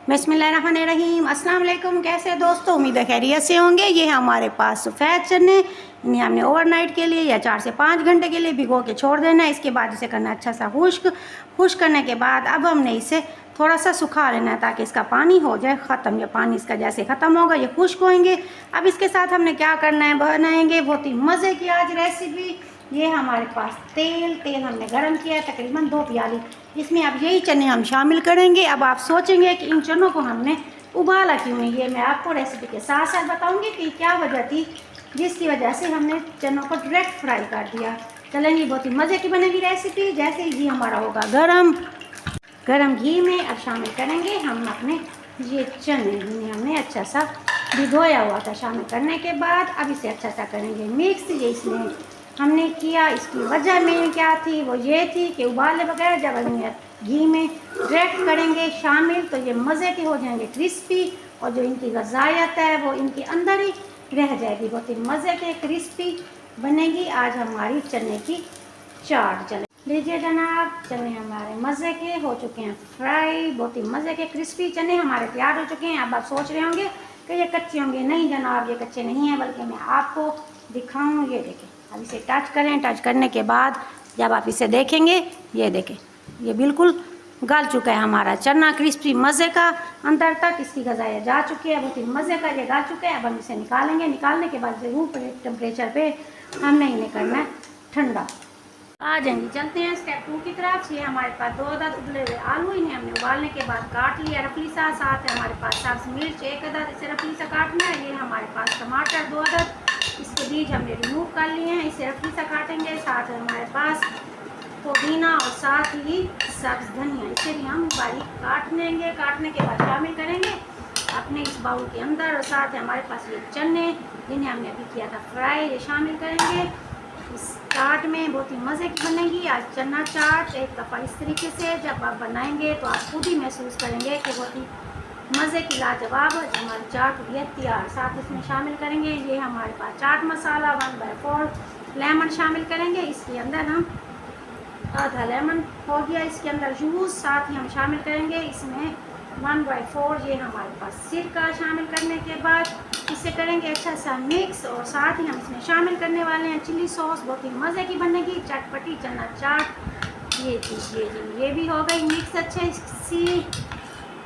बिस्मिल्लाहिर्रहमानिर्रहीम। अस्सलाम वालेकुम। कैसे दोस्तों, उम्मीद है खैरियत से होंगे। ये हमारे पास सफ़ेद चने, इन्हें हमने ओवरनाइट के लिए या 4 से 5 घंटे के लिए भिगो के छोड़ देना है। इसके बाद इसे करना अच्छा सा खुश्क करने के बाद अब हमने इसे थोड़ा सा सुखा लेना है ताकि इसका पानी हो जाए ख़त्म। या पानी इसका जैसे ख़त्म होगा ये खुश्क होंगे। अब इसके साथ हमने क्या करना है, बनाएंगे बहुत ही मज़े की आज रेसिपी। ये हमारे पास तेल हमने गरम किया है तकरीबन 2 प्याली। इसमें अब यही चने हम शामिल करेंगे। अब आप सोचेंगे कि इन चनों को हमने उबाला क्यों नहीं, ये मैं आपको रेसिपी के साथ साथ बताऊंगी कि क्या वजह थी जिसकी वजह से हमने चनों को डायरेक्ट फ्राई कर दिया। चलेंगे, बहुत ही मज़े की बनेगी रेसिपी। जैसे ही घी हमारा होगा गरम घी में अब शामिल करेंगे हम अपने ये चने, जिन्हें हमने अच्छा सा भिगोया हुआ था। शामिल करने के बाद अब इसे अच्छा सा करेंगे मिक्स। ये इसमें हमने किया, इसकी वजह में क्या थी, वो ये थी कि उबाले बगैर जब हम घी में डायरेक्ट करेंगे शामिल तो ये मज़े के हो जाएंगे क्रिस्पी, और जो इनकी ग़ज़ायत है वो इनके अंदर ही रह जाएगी। बहुत ही मज़े के क्रिस्पी बनेगी आज हमारी चने की चाट। चले लीजिए जनाब, चने हमारे मज़े के हो चुके हैं फ्राई। बहुत ही मज़े के क्रिस्पी चने हमारे तैयार हो चुके हैं। अब आप सोच रहे होंगे कि ये कच्चे होंगे। नहीं जनाब, ये कच्चे नहीं हैं, बल्कि मैं आपको दिखाऊँ। ये देखें, अब इसे टच करें। टच करने के बाद जब आप इसे देखेंगे, ये देखें, ये बिल्कुल गल चुका है हमारा चना क्रिस्पी मज़े का। अंदर तक इसकी ग़ज़ायत जा चुकी है, बहुत ही मज़े का ये गल चुका है। अब हम इसे निकालेंगे। निकालने के बाद ज़रूर टेम्परेचर पे हमने इन्हें करना है ठंडा। आ जाएंगे, चलते हैं स्टेप 2 की तरफ। ये हमारे पास 2 अदद उबले हुए आलू, इन्हें हमने उबालने के बाद काट लिया रफली सा। साथ है हमारे पास सब्ज़ मिर्च 1 अदद, इसे रफली सा काटना है। ये हमारे पास टमाटर 2 अदद, इसके बीज हमने रिमूव कर लिए हैं, इसे रफली सा काटेंगे। साथ है हमारे पास पुदीना और साथ ही सब्ज़ धनिया, इसे भी हम बारीक काट लेंगे। काटने के बाद शामिल करेंगे अपने इस बाउल के अंदर। और साथ है हमारे पास ये चने, जिन्हें हमने अभी किया था फ्राई, ये शामिल करेंगे इस चाट में। बहुत ही मज़े की बनेगी आज चना चाट। एक दफ़ा इस तरीके से जब आप बनाएंगे तो आप खुद ही महसूस करेंगे कि बहुत ही मज़े की लाजवाब हमारी चाट हुई है तैयार। साथ इसमें शामिल करेंगे ये हमारे पास चाट मसाला 1/4, लेमन शामिल करेंगे। इसके अंदर हम आधा लेमन हो गया, इसके अंदर जूस। साथ ही हम शामिल करेंगे इसमें 1/4 ये हमारे पास सिरका। शामिल करने के बाद इसे करेंगे अच्छा सा मिक्स, और साथ ही हम इसमें शामिल करने वाले हैं चिली सॉस। बहुत ही मज़े की बनेगी चटपटी चना चाट। ये चीज़ ये भी हो गई मिक्स अच्छे सी,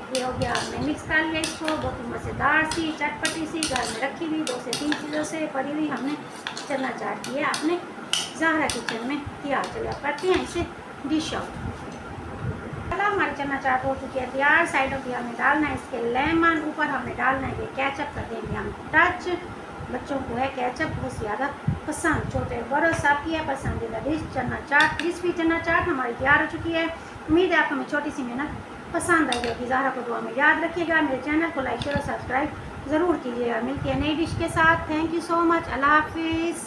ये हो गया, हमने मिक्स कर लिया इसको। बहुत ही मज़ेदार सी चटपटी सी घर में रखी हुई 2 से 3 चीज़ों से पड़ी हुई हमने चना चाट की है अपने ज़हरा किचन में तैयार। चलिए आप करते हैं इसे डिश आउट। हमारी चना चाट हो चुकी है तैयार। साइडों पे हमें डालना है इसके लेमन, ऊपर हमने डालना है ये केचप, कर देंगे हम टच। बच्चों को है केचप बहुत ज़्यादा पसंद, छोटे बड़ों सबकी है पसंदीदा डिश चना चाट। क्रिस्पी चना चाट हमारी तैयार हो चुकी है। उम्मीद है आपको हमें छोटी सी मेहनत पसंद आई होगी। ज़हरा को दुआ में याद रखिएगा। मेरे चैनल को लाइक शेयर और सब्सक्राइब ज़रूर कीजिएगा। मिलती है नई डिश के साथ। Thank you so much. अल्लाह हाफिज़।